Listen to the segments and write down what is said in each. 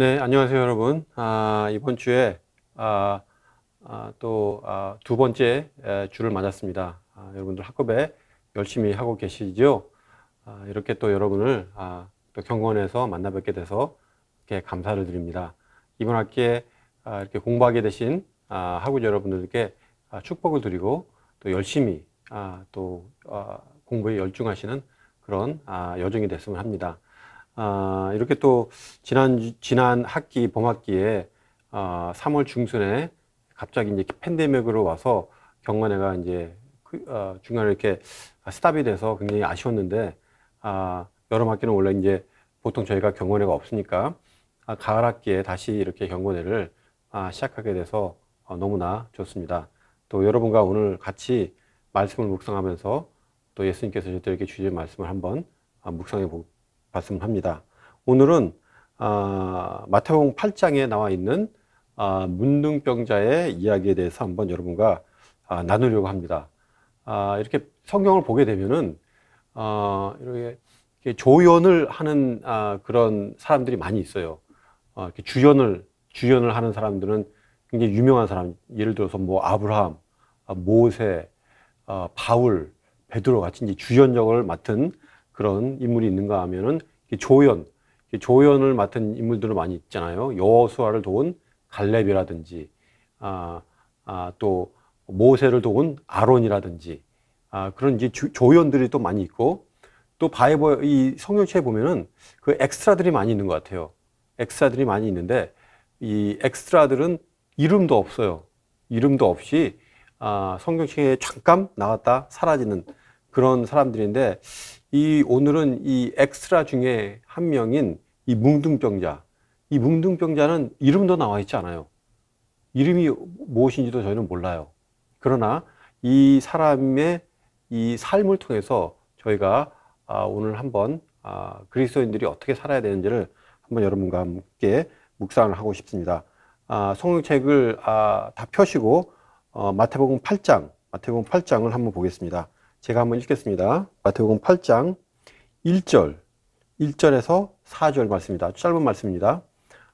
네, 안녕하세요, 여러분. 이번 주에 또 두 번째 주를 맞았습니다. 여러분들 학업에 열심히 하고 계시죠? 이렇게 또 여러분을 또 경건에서 만나 뵙게 돼서 이렇게 감사를 드립니다. 이번 학기에 이렇게 공부하게 되신 학우자 여러분들께 축복을 드리고 또 열심히 공부에 열중하시는 그런 여정이 됐으면 합니다. 이렇게 또 지난 학기 봄학기에 3월 중순에 갑자기 이제 팬데믹으로 와서 경관회가 이제 중간에 이렇게 스탑이 돼서 굉장히 아쉬웠는데 여름 학기는 원래 이제 보통 저희가 경관회가 없으니까 가을 학기에 다시 이렇게 경관회를 시작하게 돼서 너무나 좋습니다. 또 여러분과 오늘 같이 말씀을 묵상하면서 또 예수님께서 저희들에게 주신 말씀을 한번 묵상해 봤으면 합니다. 오늘은 마태복음 8장에 나와 있는 문둥병자의 이야기에 대해서 한번 여러분과 나누려고 합니다. 이렇게 성경을 보게 되면은 이렇게 조연을 하는 그런 사람들이 많이 있어요. 이렇게 주연을 하는 사람들은 굉장히 유명한 사람, 예를 들어서 뭐 아브라함, 모세, 바울, 베드로 같이 이제 주연 역을 맡은 그런 인물이 있는가 하면은 조연을 맡은 인물들은 많이 있잖아요. 여호수아를 도운 갈렙이라든지, 또 모세를 도운 아론이라든지, 그런 이제 조연들이 또 많이 있고, 또 이 성경책에 보면은 그 엑스트라들이 많이 있는 것 같아요. 엑스트라들이 많이 있는데, 이 엑스트라들은 이름도 없어요. 이름도 없이 성경책에 잠깐 나왔다 사라지는 그런 사람들인데, 오늘은 이 엑스트라 중에 한 명인 이 뭉둥병자. 이 뭉둥병자는 이름도 나와 있지 않아요. 이름이 무엇인지도 저희는 몰라요. 그러나 이 사람의 이 삶을 통해서 저희가 오늘 한번 그리스도인들이 어떻게 살아야 되는지를 한번 여러분과 함께 묵상을 하고 싶습니다. 성경책을 다 펴시고 마태복음 8장을 한번 보겠습니다. 제가 한번 읽겠습니다. 마태복음 8장 1절에서 4절 말씀입니다. 아주 짧은 말씀입니다.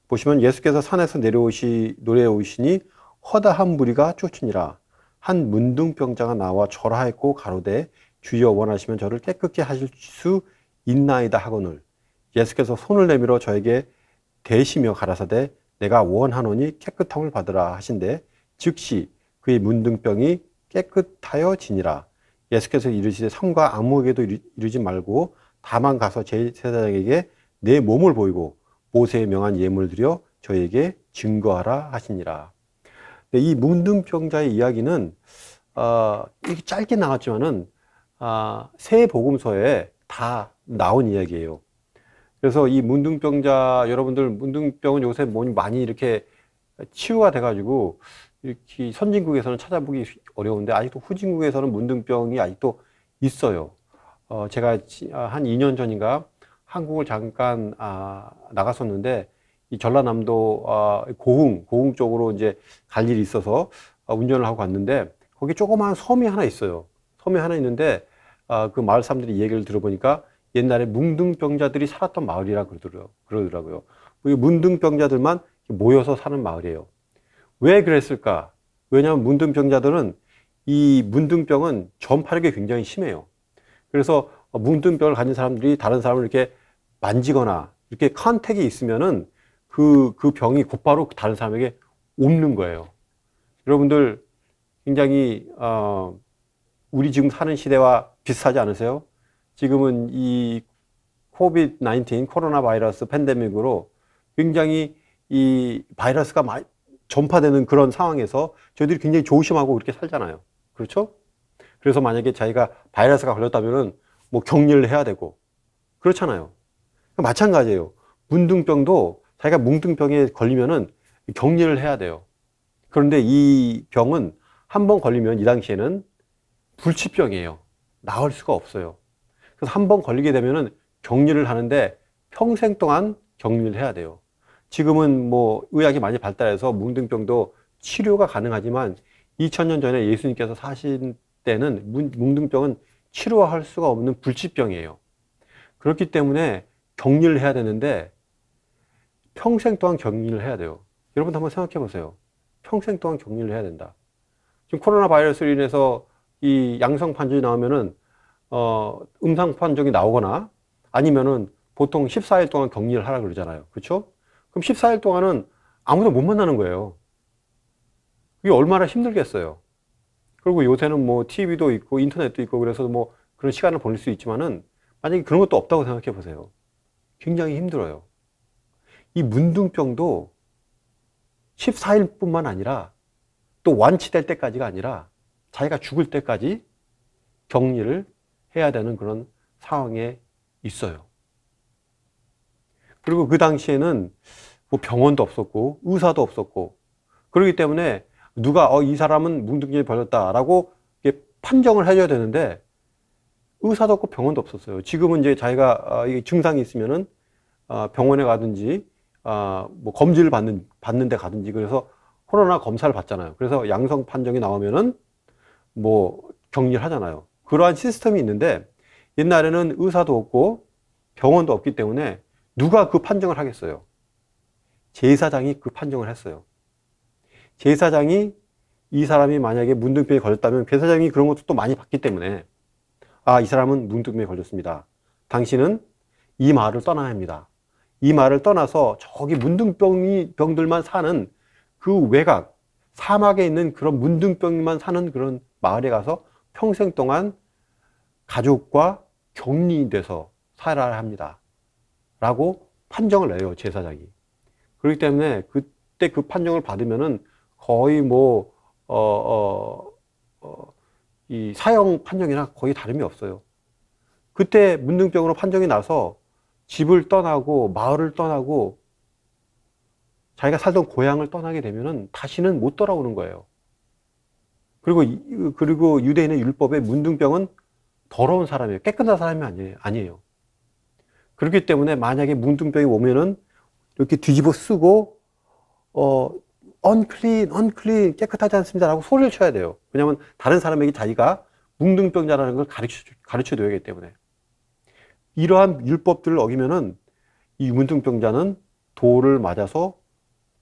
보시면 예수께서 산에서 내려오시니 허다한 무리가 쫓으니라. 한 문둥병자가 나와 절하였고 가로되 주여 원하시면 저를 깨끗게 하실 수 있나이다 하거늘 예수께서 손을 내밀어 저에게 대시며 가라사대 내가 원하노니 깨끗함을 받으라 하신대 즉시 그의 문둥병이 깨끗하여 지니라. 예수께서 이르시되 삼가 아무에게도 이르지 말고 다만 가서 제사장에게 내 몸을 보이고 모세의 명한 예물을 드려 저에게 증거하라 하시니라. 이 문둥병자의 이야기는 이렇게 짧게 나왔지만은 세 복음서에 다 나온 이야기예요. 그래서 이 문둥병자 여러분들 문둥병은 요새 많이 이렇게 치유가 돼가지고 이렇게 선진국에서는 찾아보기 어려운데 아직도 후진국에서는 문둥병이 아직도 있어요. 제가 한 2년 전인가 한국을 잠깐 나갔었는데 이 전라남도 고흥 쪽으로 이제 갈 일이 있어서 운전을 하고 갔는데 거기 조그마한 섬이 하나 있어요. 섬이 하나 있는데 그 마을 사람들이 얘기를 들어보니까 옛날에 문둥병자들이 살았던 마을이라 그러더라고요. 이 문둥병자들만 모여서 사는 마을이에요. 왜 그랬을까? 왜냐하면 문둥병자들은 이 문둥병은 전파력이 굉장히 심해요. 그래서 문둥병을 가진 사람들이 다른 사람을 이렇게 만지거나 이렇게 컨택이 있으면은 그 병이 곧바로 다른 사람에게 옮는 거예요. 여러분들 굉장히 우리 지금 사는 시대와 비슷하지 않으세요? 지금은 이 코비드-19 코로나 바이러스 팬데믹으로 굉장히 이 바이러스가 전파되는 그런 상황에서 저희들이 굉장히 조심하고 그렇게 살잖아요. 그렇죠? 그래서 만약에 자기가 바이러스가 걸렸다면은 뭐 격리를 해야 되고 그렇잖아요. 마찬가지예요. 문둥병도 자기가 문둥병에 걸리면은 격리를 해야 돼요. 그런데 이 병은 한 번 걸리면 이 당시에는 불치병이에요. 나을 수가 없어요. 그래서 한 번 걸리게 되면은 격리를 하는데 평생 동안 격리를 해야 돼요. 지금은 뭐 의학이 많이 발달해서 문둥병도 치료가 가능하지만 2000년 전에 예수님께서 사신 때는 문둥병은 치료할 수가 없는 불치병이에요. 그렇기 때문에 격리를 해야 되는데 평생 동안 격리를 해야 돼요. 여러분도 한번 생각해 보세요. 평생 동안 격리를 해야 된다. 지금 코로나 바이러스로 인해서 이 양성 판정이 나오면은 음성 판정이 나오거나 아니면은 보통 14일 동안 격리를 하라 그러잖아요. 그렇죠? 그럼 14일 동안은 아무도 못 만나는 거예요. 그게 얼마나 힘들겠어요. 그리고 요새는 뭐 TV도 있고 인터넷도 있고 그래서 뭐 그런 시간을 보낼 수 있지만은 만약에 그런 것도 없다고 생각해 보세요. 굉장히 힘들어요. 이 문둥병도 14일 뿐만 아니라 또 완치될 때까지가 아니라 자기가 죽을 때까지 격리를 해야 되는 그런 상황에 있어요. 그리고 그 당시에는 뭐 병원도 없었고 의사도 없었고 그렇기 때문에 누가 이 사람은 문둥병에 걸렸다라고 판정을 해줘야 되는데 의사도 없고 병원도 없었어요. 지금은 이제 자기가 증상이 있으면은 병원에 가든지 뭐 검진을 받는 데 가든지 그래서 코로나 검사를 받잖아요. 그래서 양성 판정이 나오면은 뭐 격리를 하잖아요. 그러한 시스템이 있는데 옛날에는 의사도 없고 병원도 없기 때문에 누가 그 판정을 하겠어요? 제사장이 그 판정을 했어요. 제사장이 이 사람이 만약에 문둥병에 걸렸다면 제사장이 그런 것도 또 많이 봤기 때문에 이 사람은 문둥병에 걸렸습니다. 당신은 이 마을을 떠나야 합니다. 이 마을을 떠나서 저기 문둥병들만 사는 그 외곽 사막에 있는 그런 문둥병만 사는 그런 마을에 가서 평생 동안 가족과 격리돼서 살아야 합니다. 라고 판정을 내요, 제사장이. 그렇기 때문에 그때 그 판정을 받으면은 거의 뭐, 이 사형 판정이나 거의 다름이 없어요. 그때 문둥병으로 판정이 나서 집을 떠나고 마을을 떠나고 자기가 살던 고향을 떠나게 되면은 다시는 못 돌아오는 거예요. 그리고 유대인의 율법에 문둥병은 더러운 사람이에요. 깨끗한 사람이 아니에요. 그렇기 때문에 만약에 문둥병이 오면은 이렇게 뒤집어 쓰고 unclean 깨끗하지 않습니다 라고 소리를 쳐야 돼요. 왜냐하면 다른 사람에게 자기가 문둥병자라는 걸 가르쳐 줘야 하기 때문에 이러한 율법들을 어기면은 이 문둥병자는 돌을 맞아서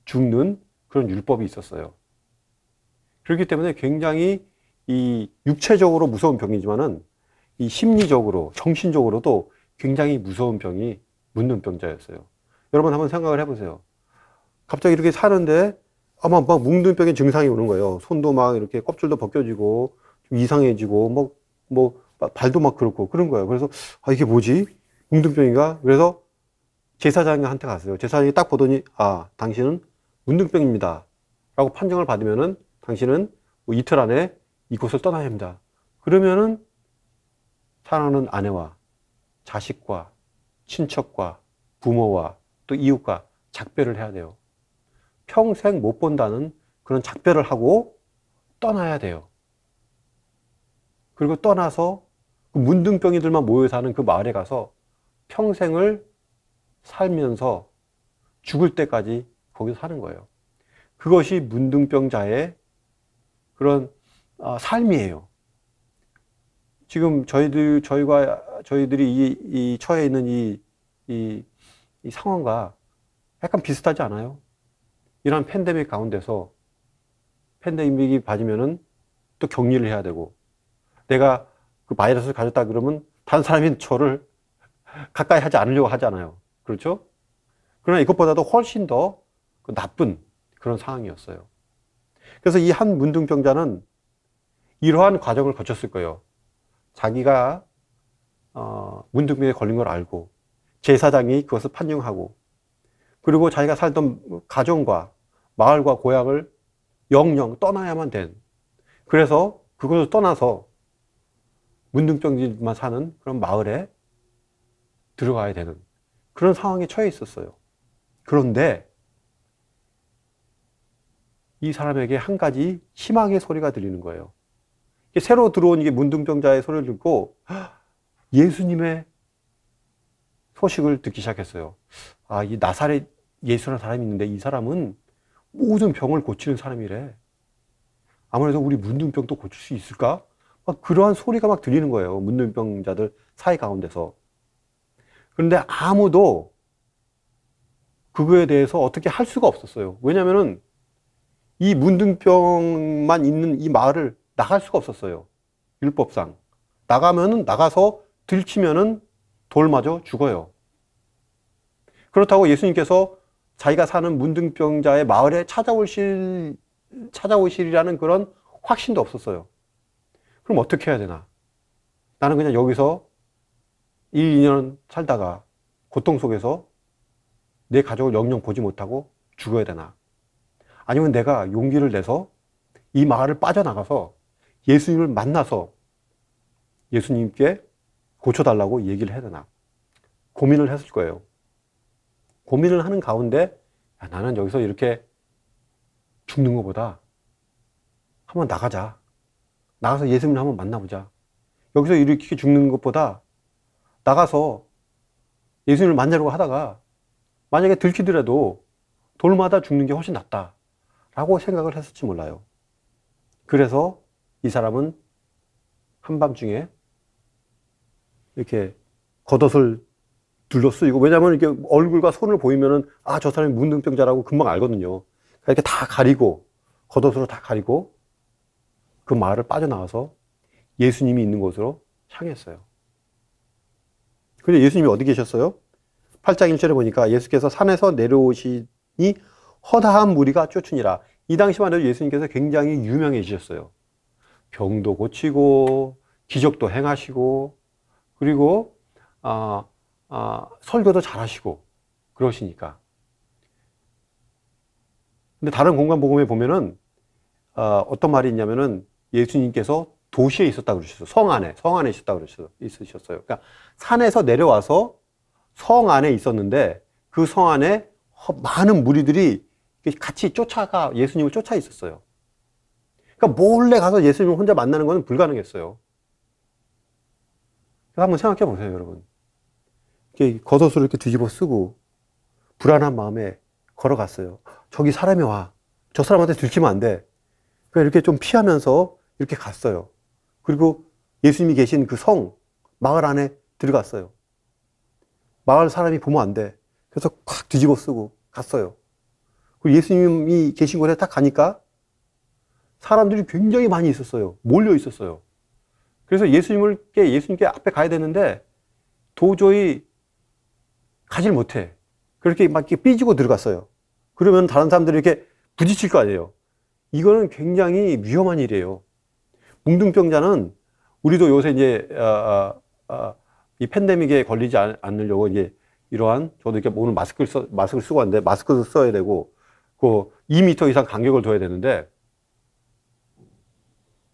죽는 그런 율법이 있었어요. 그렇기 때문에 굉장히 이 육체적으로 무서운 병이지만은 이 심리적으로 정신적으로도 굉장히 무서운 병이 문둥병자였어요. 여러분 한번 생각을 해보세요. 갑자기 이렇게 사는데 막 문둥병의 증상이 오는 거예요. 손도 막 이렇게 껍질도 벗겨지고 좀 이상해지고 뭐 발도 막 그렇고 그런 거예요. 그래서 이게 뭐지? 문둥병인가? 그래서 제사장한테 갔어요. 제사장이 딱 보더니 당신은 문둥병입니다 라고 판정을 받으면은 당신은 뭐 이틀 안에 이곳을 떠나야 합니다. 그러면은 사랑하는 아내와 자식과 친척과 부모와 또 이웃과 작별을 해야 돼요. 평생 못 본다는 그런 작별을 하고 떠나야 돼요. 그리고 떠나서 그 문둥병이들만 모여 사는 그 마을에 가서 평생을 살면서 죽을 때까지 거기서 사는 거예요. 그것이 문둥병자의 그런 삶이에요. 지금 저희들이 이 처해 있는 이 상황과 약간 비슷하지 않아요? 이런 팬데믹 가운데서 팬데믹이 받으면은 또 격리를 해야 되고 내가 그 바이러스를 가졌다 그러면 다른 사람이 저를 가까이 하지 않으려고 하잖아요. 그렇죠? 그러나 이것보다도 훨씬 더 나쁜 그런 상황이었어요. 그래서 이 한 문둥병자는 이러한 과정을 거쳤을 거예요. 자기가 문둥병에 걸린 걸 알고 제사장이 그것을 판정하고 그리고 자기가 살던 가정과 마을과 고향을 영영 떠나야만 된 그래서 그것을 떠나서 문둥병들만 사는 그런 마을에 들어가야 되는 그런 상황에 처해 있었어요. 그런데 이 사람에게 한 가지 희망의 소리가 들리는 거예요. 새로 들어온 이게 문둥병자의 소리를 듣고 예수님의 소식을 듣기 시작했어요. 이 나사렛 예수라는 사람이 있는데 이 사람은 모든 병을 고치는 사람이래. 아무래도 우리 문둥병도 고칠 수 있을까? 막 그러한 소리가 막 들리는 거예요. 문둥병자들 사이 가운데서. 그런데 아무도 그거에 대해서 어떻게 할 수가 없었어요. 왜냐면은 이 문둥병만 있는 이 마을을 나갈 수가 없었어요. 율법상. 나가서 들키면은 돌 맞아 죽어요. 그렇다고 예수님께서 자기가 사는 문둥병자의 마을에 찾아오시리라는 그런 확신도 없었어요. 그럼 어떻게 해야 되나? 나는 그냥 여기서 1, 2년 살다가 고통 속에서 내 가족을 영영 보지 못하고 죽어야 되나? 아니면 내가 용기를 내서 이 마을을 빠져나가서 예수님을 만나서 예수님께 고쳐달라고 얘기를 해야 되나? 고민을 했을 거예요. 고민을 하는 가운데 야, 나는 여기서 이렇게 죽는 것보다 한번 나가자. 나가서 예수님을 한번 만나보자. 여기서 이렇게 죽는 것보다 나가서 예수님을 만나려고 하다가 만약에 들키더라도 돌마다 죽는 게 훨씬 낫다 라고 생각을 했을지 몰라요. 그래서 이 사람은 한밤중에 이렇게 겉옷을 둘러 쓰이고, 왜냐하면 이렇게 얼굴과 손을 보이면은 아, 저 사람이 문둥병자라고 금방 알거든요. 이렇게 다 가리고, 겉옷으로 다 가리고 그 마을을 빠져나와서 예수님이 있는 곳으로 향했어요. 근데 예수님이 어디 계셨어요? 8장 1절에 보니까 예수께서 산에서 내려오시니 허다한 무리가 쫓으니라. 이 당시만 해도 예수님께서 굉장히 유명해지셨어요. 병도 고치고 기적도 행하시고 그리고 설교도 잘하시고 그러시니까. 근데 다른 공간복음에 보면은 어떤 말이 있냐면은 예수님께서 도시에 있었다고 그러셨어요. 성 안에 있었다고 있으셨어요. 그러니까 산에서 내려와서 성 안에 있었는데 그 성 안에 많은 무리들이 같이 예수님을 쫓아 있었어요. 그러니까 몰래 가서 예수님을 혼자 만나는 건 불가능했어요. 한번 생각해 보세요, 여러분. 이렇게 겉옷을 이렇게 뒤집어 쓰고 불안한 마음에 걸어갔어요. 저기 사람이 와. 저 사람한테 들키면 안 돼. 그러니까 이렇게 좀 피하면서 이렇게 갔어요. 그리고 예수님이 계신 그 마을 안에 들어갔어요. 마을 사람이 보면 안 돼. 그래서 콱 뒤집어 쓰고 갔어요. 그리고 예수님이 계신 곳에 딱 가니까 사람들이 굉장히 많이 있었어요. 몰려 있었어요. 그래서 예수님께 앞에 가야 되는데 도저히 가질 못해. 그렇게 막 이렇게 삐지고 들어갔어요. 그러면 다른 사람들이 이렇게 부딪힐 거 아니에요. 이거는 굉장히 위험한 일이에요. 뭉둥병자는 우리도 요새 이제 이 팬데믹에 걸리지 않으려고 이제 이러한 저도 이렇게 오늘 마스크를 쓰고 왔는데 마스크도 써야 되고 그 2m 이상 간격을 둬야 되는데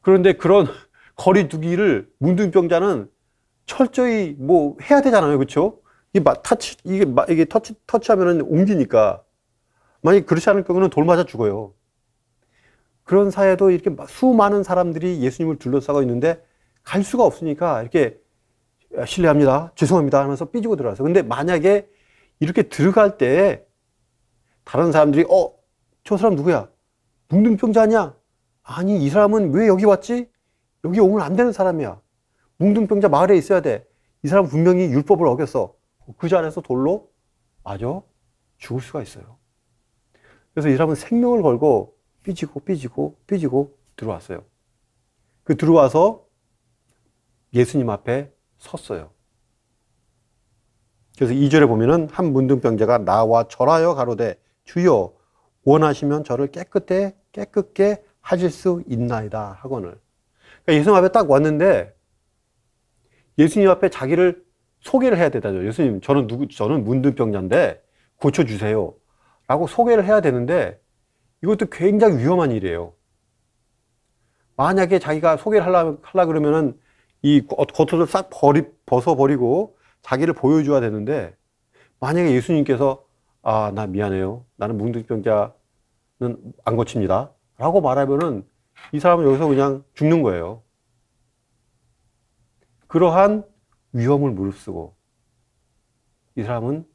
그런데 그런 거리 두기를 뭉둥병자는 철저히 뭐 해야 되잖아요, 그렇죠? 이게 터치하면은 옮기니까 만약 그렇지 않을 경우는 돌 맞아 죽어요. 그런 사이에도 이렇게 수많은 사람들이 예수님을 둘러싸고 있는데 갈 수가 없으니까 이렇게 실례합니다, 죄송합니다 하면서 삐지고 들어갔어요. 근데 만약에 이렇게 들어갈 때 다른 사람들이 저 사람 누구야? 뭉둥병자 아니야? 아니, 이 사람은 왜 여기 왔지? 여기 오면 안 되는 사람이야. 뭉둥병자 마을에 있어야 돼. 이 사람 분명히 율법을 어겼어. 그 자리에서 돌로 맞아 죽을 수가 있어요. 그래서 이 사람은 생명을 걸고 삐지고 들어왔어요. 들어와서 예수님 앞에 섰어요. 그래서 2절에 보면은 한 문둥병자가 나와 절하여 가로되 주여 원하시면 저를 깨끗게 하실 수 있나이다 하거늘. 그러니까 예수님 앞에 딱 왔는데 예수님 앞에 자기를 소개를 해야 되다죠. 예수님, 저는 문둥병자인데 고쳐주세요 라고 소개를 해야 되는데 이것도 굉장히 위험한 일이에요. 만약에 자기가 소개를 하려고 그러면은 이 겉옷을 싹 벗어버리고 자기를 보여줘야 되는데 만약에 예수님께서 나 미안해요. 나는 뭉둥병자는 안 고칩니다 라고 말하면은 이 사람은 여기서 그냥 죽는 거예요. 그러한 위험을 무릅쓰고 이 사람은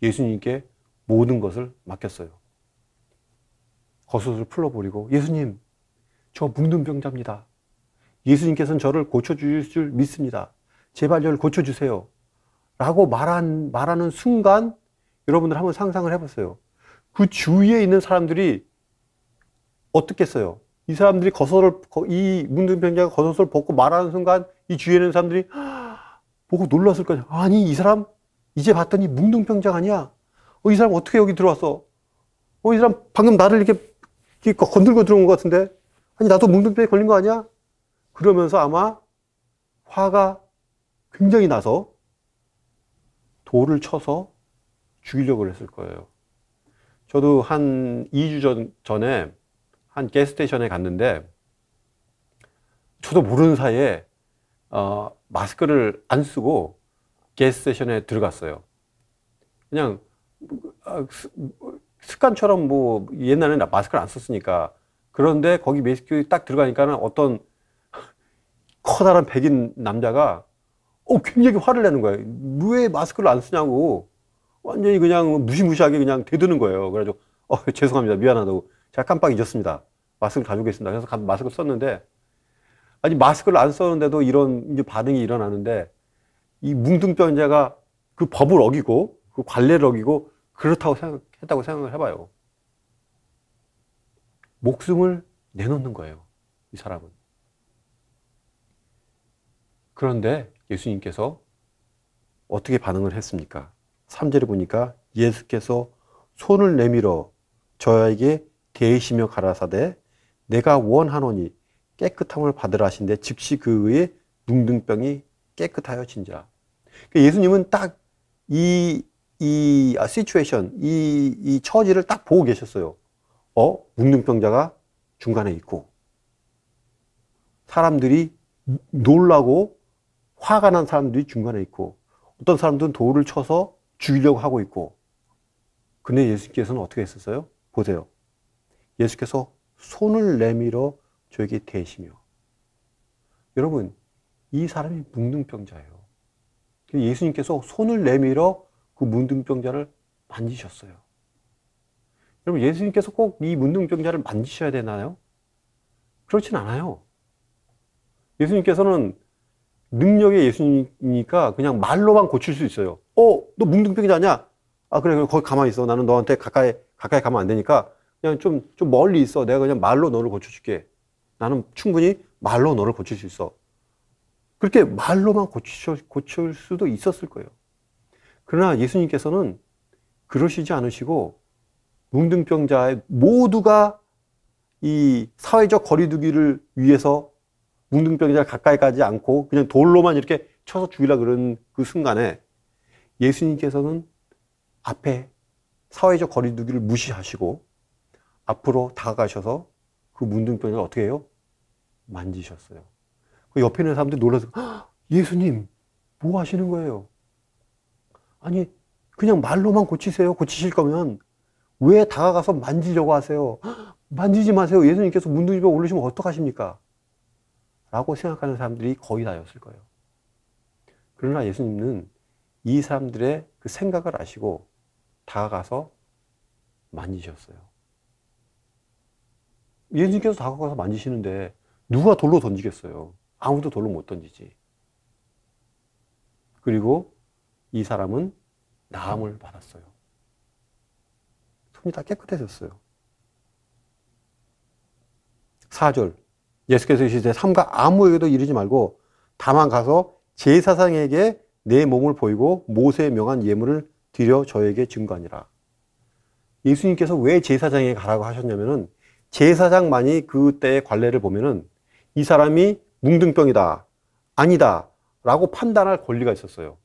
예수님께 모든 것을 맡겼어요. 겉옷을 풀어버리고 예수님, 저 뭉둥병자입니다. 예수님께서는 저를 고쳐주실 줄 믿습니다. 제발 저를 고쳐주세요 라고 말하는 순간 여러분들 한번 상상을 해보세요. 그 주위에 있는 사람들이 어떻겠어요? 이 사람들이 이 문둥병자가 겉옷을 벗고 말하는 순간 이 주위에 있는 사람들이 보고 놀랐을 거예요. 아니, 이 사람 이제 봤더니 문둥병자가 아니야. 이 사람 어떻게 여기 들어왔어? 이 사람 방금 나를 이렇게 건들고 들어온 것 같은데? 아니, 나도 문둥병에 걸린 거 아니야? 그러면서 아마 화가 굉장히 나서 돌을 쳐서 죽이려고 했을 거예요. 저도 한 2주 전에 한 가스스테이션에 갔는데 저도 모르는 사이에 마스크를 안 쓰고 가스스테이션에 들어갔어요. 그냥 습관처럼 뭐 옛날에는 마스크를 안 썼으니까. 그런데 거기 마스크 딱 들어가니까는 어떤 커다란 백인 남자가 굉장히 화를 내는 거예요. 왜 마스크를 안 쓰냐고 완전히 그냥 무시무시하게 그냥 대드는 거예요. 그래가지고 죄송합니다, 미안하다고, 제가 깜빡 잊었습니다, 마스크를 가지고 있습니다. 그래서 마스크를 썼는데, 아니 마스크를 안 썼는데도 이런 이제 반응이 일어나는데, 이 뭉둥병자가 그 법을 어기고 그 관례를 어기고 그렇다고 했다고 생각을 해봐요. 목숨을 내놓는 거예요, 이 사람은. 그런데 예수님께서 어떻게 반응을 했습니까? 3절에 보니까 예수께서 손을 내밀어 저에게 대시며 가라사대 내가 원하노니 깨끗함을 받으라 하신데 즉시 그의 뭉둥병이 깨끗하여진지라. 예수님은 딱 이 시츄에이션, 이 처지를 딱 보고 계셨어요. 뭉둥병자가 중간에 있고, 사람들이 놀라고 화가 난 사람들이 중간에 있고, 어떤 사람들은 돌을 쳐서 죽이려고 하고 있고. 근데 예수께서는 어떻게 했었어요? 보세요. 예수께서 손을 내밀어 저에게 대시며. 여러분, 이 사람이 뭉둥병자예요. 예수님께서 손을 내밀어 그 문둥병자를 만지셨어요. 여러분, 예수님께서 꼭 이 문둥병자를 만지셔야 되나요? 그렇진 않아요. 예수님께서는 능력의 예수님이니까 그냥 말로만 고칠 수 있어요. 너 뭉둥병자 아니야? 그래, 거기 가만히 있어. 나는 너한테 가까이 가면 안 되니까 그냥 좀 멀리 있어. 내가 그냥 말로 너를 고쳐줄게. 나는 충분히 말로 너를 고칠 수 있어. 그렇게 말로만 고칠 수도 있었을 거예요. 그러나 예수님께서는 그러시지 않으시고, 뭉둥병자의 모두가 이 사회적 거리두기를 위해서 뭉둥병자를 가까이 가지 않고 그냥 돌로만 이렇게 쳐서 죽이려고 그러는 그 순간에 예수님께서는 앞에 사회적 거리두기를 무시하시고 앞으로 다가가셔서 그 문둥병자를 어떻게 해요? 만지셨어요. 그 옆에 있는 사람들이 놀라서 예수님 뭐 하시는 거예요? 아니 그냥 말로만 고치세요. 고치실 거면 왜 다가가서 만지려고 하세요? 만지지 마세요. 예수님께서 문둥병 올리시면 어떡하십니까? 라고 생각하는 사람들이 거의 다였을 거예요. 그러나 예수님은 이 사람들의 그 생각을 아시고 다가가서 만지셨어요. 예수님께서 다가가서 만지시는데 누가 돌로 던지겠어요? 아무도 돌로 못 던지지. 그리고 이 사람은 나음을 받았어요. 손이 다 깨끗해졌어요. 4절, 예수께서 이르시되 삼가 아무에게도 이르지 말고 다만 가서 제사장에게 내 몸을 보이고 모세의 명한 예물을 드려 저에게 증거하니라. 예수님께서 왜 제사장에게 가라고 하셨냐면은 제사장만이 그때의 관례를 보면은 이 사람이 뭉둥병이다, 아니다 라고 판단할 권리가 있었어요.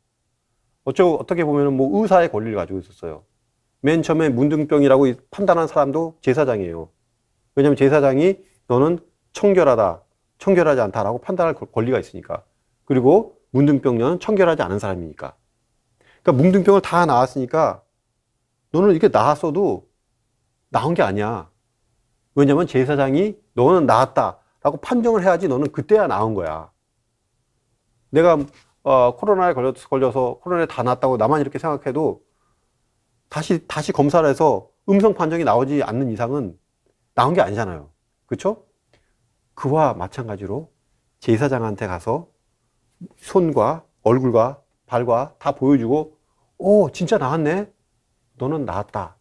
어떻게 보면은 뭐 의사의 권리를 가지고 있었어요. 맨 처음에 문둥병이라고 판단한 사람도 제사장이에요. 왜냐하면 제사장이 너는 청결하다, 청결하지 않다라고 판단할 권리가 있으니까. 그리고 문둥병자는 청결하지 않은 사람이니까. 그러니까 문둥병을 다 나았으니까 너는 이렇게 나았어도 나은 게 아니야. 왜냐하면 제사장이 너는 나았다라고 판정을 해야지 너는 그때야 나은 거야. 내가 코로나에 걸려서 코로나에 다 나았다고 나만 이렇게 생각해도 다시 검사를 해서 음성 판정이 나오지 않는 이상은 나온 게 아니잖아요. 그렇죠? 그와 마찬가지로 제사장한테 가서 손과 얼굴과 발과 다 보여주고 진짜 나았네? 너는 나았다.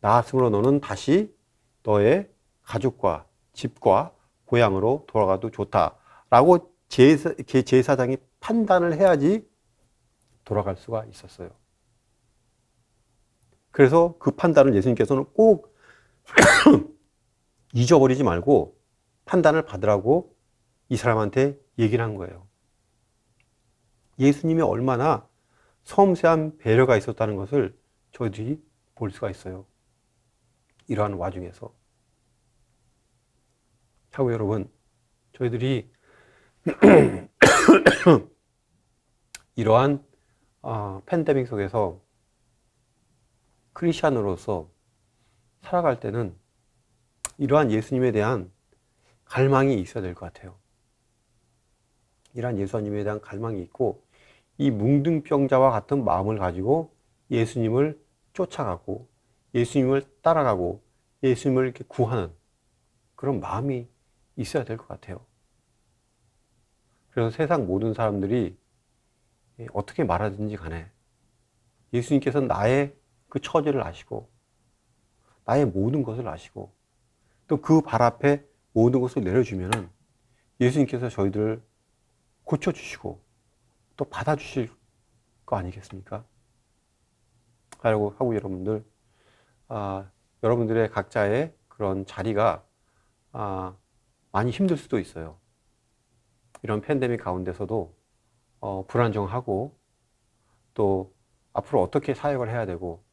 나았으므로 너는 다시 너의 가족과 집과 고향으로 돌아가도 좋다. 라고 제사장이 판단을 해야지 돌아갈 수가 있었어요. 그래서 그 판단을 예수님께서는 꼭 잊어버리지 말고 판단을 받으라고 이 사람한테 얘기를 한 거예요. 예수님이 얼마나 섬세한 배려가 있었다는 것을 저희들이 볼 수가 있어요. 이러한 와중에서. 하고 여러분, 저희들이 이러한 팬데믹 속에서 크리스찬으로서 살아갈 때는 이러한 예수님에 대한 갈망이 있어야 될 것 같아요. 이러한 예수님에 대한 갈망이 있고 이 뭉둥병자와 같은 마음을 가지고 예수님을 쫓아가고 예수님을 따라가고 예수님을 이렇게 구하는 그런 마음이 있어야 될 것 같아요. 그래서 세상 모든 사람들이 어떻게 말하든지 간에 예수님께서는 나의 그 처지를 아시고 나의 모든 것을 아시고 또 그 발 앞에 모든 것을 내려주면은 예수님께서 저희들을 고쳐주시고 또 받아주실 거 아니겠습니까? 하고 여러분들, 여러분들의 각자의 그런 자리가 많이 힘들 수도 있어요. 이런 팬데믹 가운데서도 불안정하고 또 앞으로 어떻게 사역을 해야 되고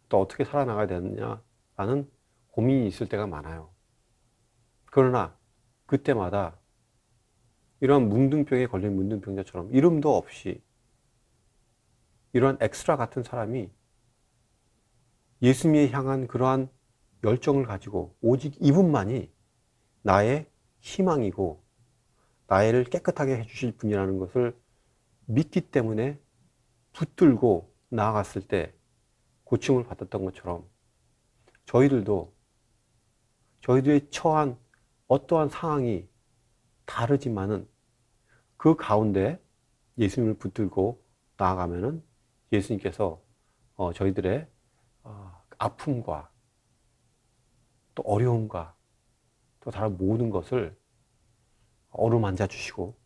또 어떻게 살아나가야 되느냐라는 고민이 있을 때가 많아요. 그러나 그때마다 이러한 뭉둥병에 걸린 뭉둥병자처럼 이름도 없이 이러한 엑스트라 같은 사람이 예수님에 향한 그러한 열정을 가지고 오직 이분만이 나의 희망이고 나를 깨끗하게 해주실 분이라는 것을 믿기 때문에 붙들고 나아갔을 때 고침을 받았던 것처럼 저희들의 처한 어떠한 상황이 다르지만은 그 가운데 예수님을 붙들고 나아가면은 예수님께서 저희들의 아픔과 또 어려움과 또 다른 모든 것을 어루만져 주시고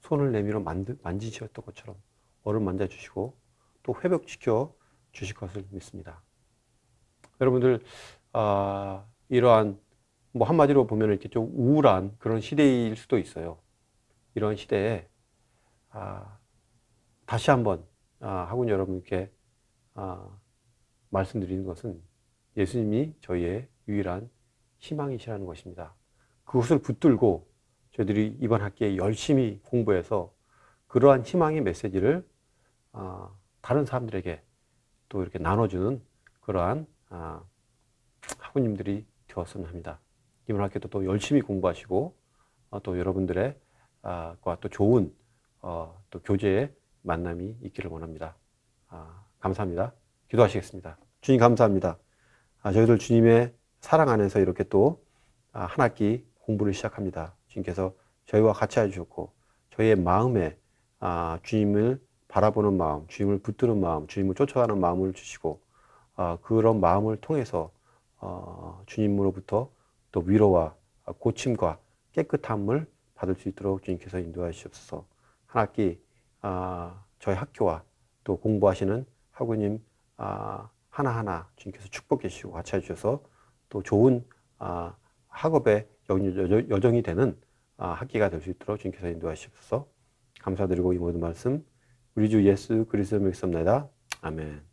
손을 내밀어 만지셨던 것처럼 어루만져 주시고 또 회복시켜 주실 것을 믿습니다. 여러분들 이러한 뭐 한마디로 보면 이렇게 좀 우울한 그런 시대일 수도 있어요. 이런 시대에 다시 한번 학원 여러분께 말씀드리는 것은 예수님이 저희의 유일한 희망이시라는 것입니다. 그것을 붙들고 저희들이 이번 학기에 열심히 공부해서 그러한 희망의 메시지를 다른 사람들에게 또 이렇게 나눠주는 그러한 학우님들이 되었으면 합니다. 이번 학기도 또 열심히 공부하시고 또 여러분들의 또 좋은 또 교제의 만남이 있기를 원합니다. 감사합니다. 기도하시겠습니다. 주님 감사합니다. 저희들 주님의 사랑 안에서 이렇게 또 한 학기 공부를 시작합니다. 주님께서 저희와 같이 해주셨고 저희의 마음에 주님을 바라보는 마음, 주님을 붙드는 마음, 주님을 쫓아가는 마음을 주시고 그런 마음을 통해서 주님으로부터 또 위로와 고침과 깨끗함을 받을 수 있도록 주님께서 인도해 주시옵소서. 한 학기 저희 학교와 또 공부하시는 학우님 하나하나 주님께서 축복해 주시고 같이 해주셔서 또 좋은 학업의 여정이 되는 학기가 될 수 있도록 주님께서 인도해 주시옵소서. 감사드리고 이 모든 말씀 우리 주 예수 그리스도의 이름으로 믿습니다. 아멘.